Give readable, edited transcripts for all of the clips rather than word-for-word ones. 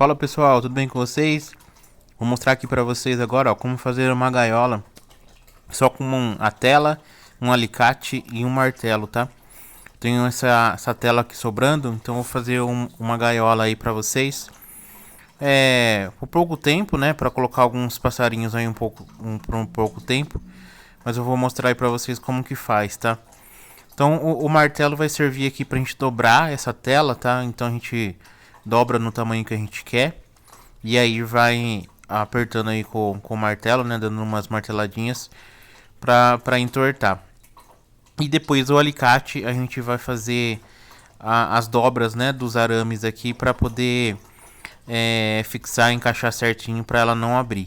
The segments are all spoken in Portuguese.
Fala pessoal, tudo bem com vocês? Vou mostrar aqui pra vocês agora, ó, como fazer uma gaiola só com a tela, um alicate e um martelo, tá? Tenho essa tela aqui sobrando, então vou fazer uma gaiola aí pra vocês. Por pouco tempo, né? Pra colocar alguns passarinhos aí por um pouco tempo. Mas eu vou mostrar aí pra vocês como que faz, tá? Então o martelo vai servir aqui pra gente dobrar essa tela, tá? Então a gente dobra no tamanho que a gente quer. E aí vai apertando aí com o martelo, né? Dando umas marteladinhas pra entortar. E depois o alicate a gente vai fazer as dobras, né? Dos arames aqui pra poder fixar, encaixar certinho pra ela não abrir.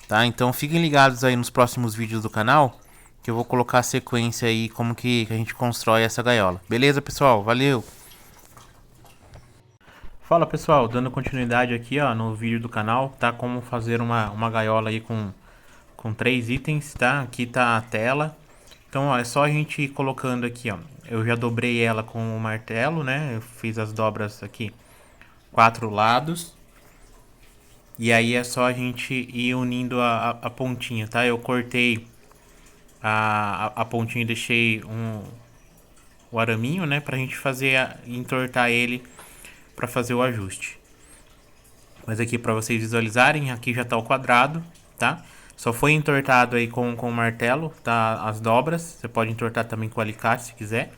Tá? Então fiquem ligados aí nos próximos vídeos do canal, que eu vou colocar a sequência aí como que a gente constrói essa gaiola. Beleza, pessoal? Valeu! Fala pessoal, dando continuidade aqui ó, no vídeo do canal, tá? Como fazer uma gaiola aí com 3 itens, tá? Aqui tá a tela. Então ó, é só a gente ir colocando aqui ó. Eu já dobrei ela com o martelo, né? Eu fiz as dobras aqui, 4 lados. E aí é só a gente ir unindo a pontinha, tá? Eu cortei a pontinha e deixei o araminho, né? Pra gente fazer, entortar ele pra fazer o ajuste. Mas aqui para vocês visualizarem, aqui já tá o quadrado, tá? Só foi entortado aí com o martelo, tá? As dobras, você pode entortar também com o alicate se quiser.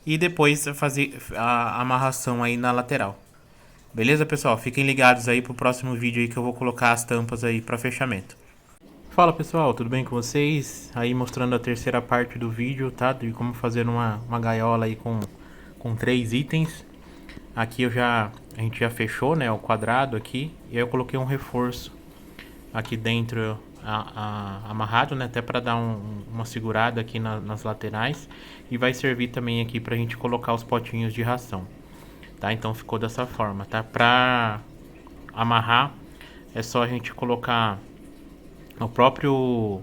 E depois fazer a amarração aí na lateral. Beleza, pessoal? Fiquem ligados aí pro próximo vídeo aí que eu vou colocar as tampas aí para fechamento. Fala pessoal, tudo bem com vocês? Aí mostrando a terceira parte do vídeo, tá? De como fazer uma gaiola aí com 3 itens. Aqui a gente já fechou, né, o quadrado aqui, e aí eu coloquei um reforço aqui dentro amarrado, né, até para dar uma segurada aqui nas laterais, e vai servir também aqui pra gente colocar os potinhos de ração, tá? Então ficou dessa forma, tá? Pra amarrar é só a gente colocar o próprio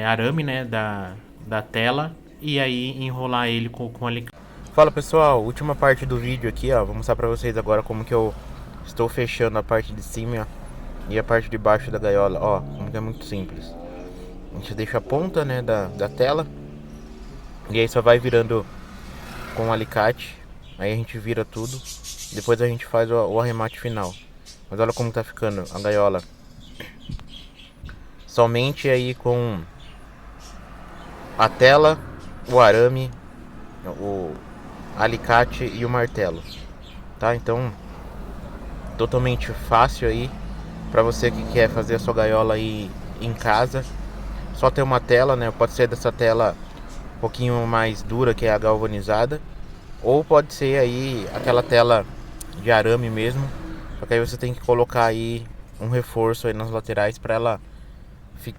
arame, né, da tela, e aí enrolar ele com alicate. Fala pessoal, última parte do vídeo aqui, ó. Vou mostrar pra vocês agora como que eu estou fechando a parte de cima e a parte de baixo da gaiola. Ó, como que é muito simples. A gente deixa a ponta, né, da tela. E aí só vai virando com o alicate. Aí a gente vira tudo. Depois a gente faz o arremate final. Mas olha como tá ficando a gaiola. Somente aí com a tela, o arame, o alicate e o martelo, tá? Então totalmente fácil aí para você que quer fazer a sua gaiola aí em casa. Só ter uma tela, né? Pode ser dessa tela um pouquinho mais dura, que é a galvanizada, ou pode ser aí aquela tela de arame mesmo. Só que aí você tem que colocar aí um reforço aí nas laterais para ela ficar